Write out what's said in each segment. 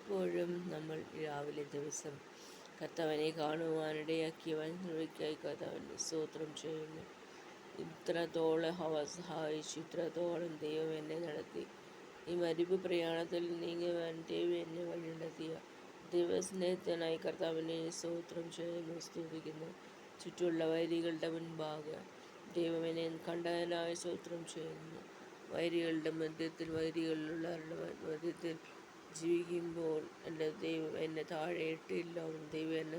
ഇപ്പോഴും നമ്മൾ രാവിലെ ദിവസം കർത്താവിനെ കാണുവാനിടയാക്കിയവൻ കൃപയ്ക്കായി കർത്താവിന് സ്തോത്രം ചെയ്യുന്നു. ഇത്രത്തോളം അവ സഹായിച്ചു, ഇത്രത്തോളം ദൈവം എന്നെ നടത്തി. ഈ മരിപ്പ് പ്രയാണത്തിൽ നീങ്ങുവാൻ ദൈവം എന്നെ വഴി നടത്തിയ ദൈവസ്നേഹത്തിനായി കർത്താവിനെ സ്തോത്രം ചെയ്യുന്നു, സ്തുതിക്കുന്നു. ചുറ്റുമുള്ള വൈരികളുടെ മുൻപാകെ ദൈവം എന്നെ കണ്ടതിനായി സ്തോത്രം ചെയ്യുന്നു. വൈരികളുടെ മധ്യത്തിൽ, വൈരികളിലുള്ളവരുടെ മധ്യത്തിൽ ജീവിക്കുമ്പോൾ എൻ്റെ ദൈവം എന്നെ താഴെ ഇട്ടില്ല. ദൈവം എന്നെ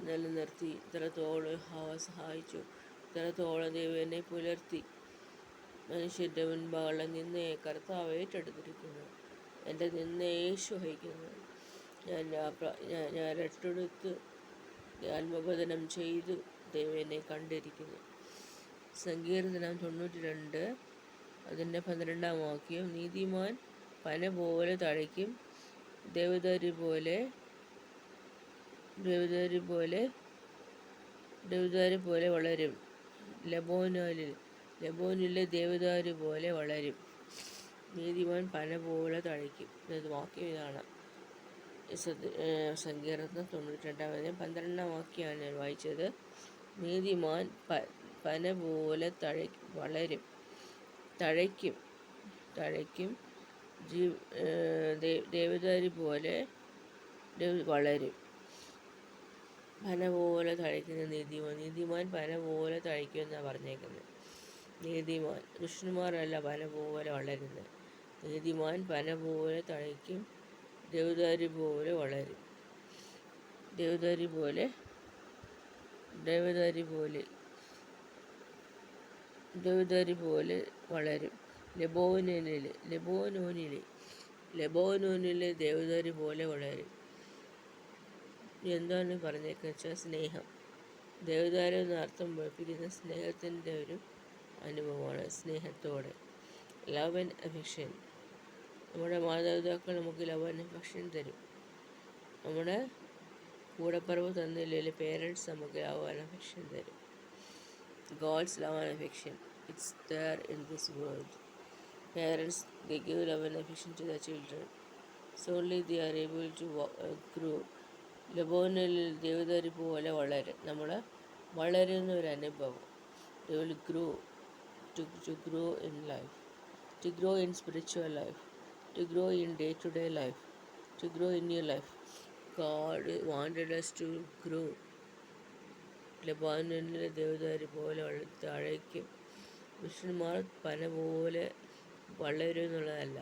നിലനിർത്തി ഇത്രത്തോളം സഹായിച്ചു. ഇത്രത്തോളം ദൈവം എന്നെ പുലർത്തി. മനുഷ്യൻ്റെ മുൻപാകുള്ള നിന്നയെ കർത്താവ് ഏറ്റെടുത്തിരിക്കുന്നു. എൻ്റെ നിന്നയെ യേശു വഹിക്കുന്നു. ഞാൻ രട്ടെടുത്ത് ആത്മബോധനം ചെയ്തു ദൈവം എന്നെ കണ്ടിരിക്കുന്നു. സങ്കീർത്തനം 92 അതിൻ്റെ 12-ാം വാക്യം. നീതിമാൻ പന പോലെ തഴയ്ക്കും, ദേവദാരു പോലെ വളരും. ലബോനിലെ ദേവദാരു പോലെ വളരും. നീതിമാൻ പന പോലെ തഴയ്ക്കും. ഇത് വാക്യം ഇതാണ്. സങ്കീർത്തനം 92 12-ാം വാക്യമാണ് ഞാൻ വായിച്ചത്. നീതിമാൻ പന പോലെ വളരും, തഴയ്ക്കും, ദേവദാരു പോലെ വളരും. പന പോലെ തഴയ്ക്കുന്ന നീതിമാൻ പന പോലെ തഴയ്ക്കും എന്നാണ് പറഞ്ഞേക്കുന്നത്. നീതിമാൻ ദുഷ്ടന്മാരല്ല പന പോലെ വളരുന്നത്. നീതിമാൻ പന പോലെ തഴയ്ക്കും, ദേവദാരു പോലെ വളരും. ദേവദാരു പോലെ വളരും. ലെബോനോനിലെ ദേവദാരു പോലെ വളരും. എന്താണ് പറഞ്ഞേക്കെന്ന് വെച്ചാൽ സ്നേഹം. ദേവദാരു എന്ന അർത്ഥം പഠിപ്പിക്കുന്ന സ്നേഹത്തിൻ്റെ ഒരു അനുഭവമാണ്. സ്നേഹത്തോടെ ലവ് ആൻഡ് അഫെക്ഷൻ. നമ്മുടെ മാതാപിതാക്കൾ നമുക്ക് ലവ് ആൻഡ് അഫെക്ഷൻ തരും. നമ്മുടെ കൂടപ്പറവ് തന്നില്ലെങ്കിൽ പേരൻസ് നമുക്ക് ലവ് ആൻഡ് അഫെക്ഷൻ തരും. God's love and affection, it's there in this world. Parents, they give love and affection to their children. So only they are able to grow. ലബോനിൽ ദേവദാരു പോലെ വളരും. നമ്മൾ വളരുന്ന ഒരു അനുഭവം. They will grow to grow in life, to grow in spiritual life, to grow in day-to-day life, to grow in your life. God wanted us to grow. ലബോനിലെ ദേവദാരു പോലെ തഴയ്ക്കും. ദുഷ്ടന്മാർ പന പോലെ വളരും എന്നുള്ളതല്ല,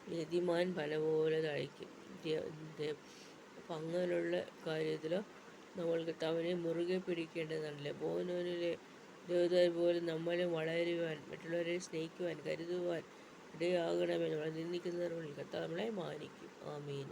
നീതിമാൻ പന പോലെ തഴയ്ക്കും. അപ്പം അങ്ങനെയുള്ള കാര്യത്തിൽ നമ്മൾ കർത്താവിനെ മുറുകെ പിടിക്കേണ്ടതാണ്. ലബോനിലെ ദേവദാരു പോലെ നമ്മളും വളരുവാൻ, മറ്റുള്ളവരെ സ്നേഹിക്കുവാൻ, കരുതുവാൻ ഇടയാകണമെന്ന് നമ്മൾ നിന്ദിക്കുന്നവർ കർത്താവ് നമ്മളെ മാനിക്കും. ആമീൻ.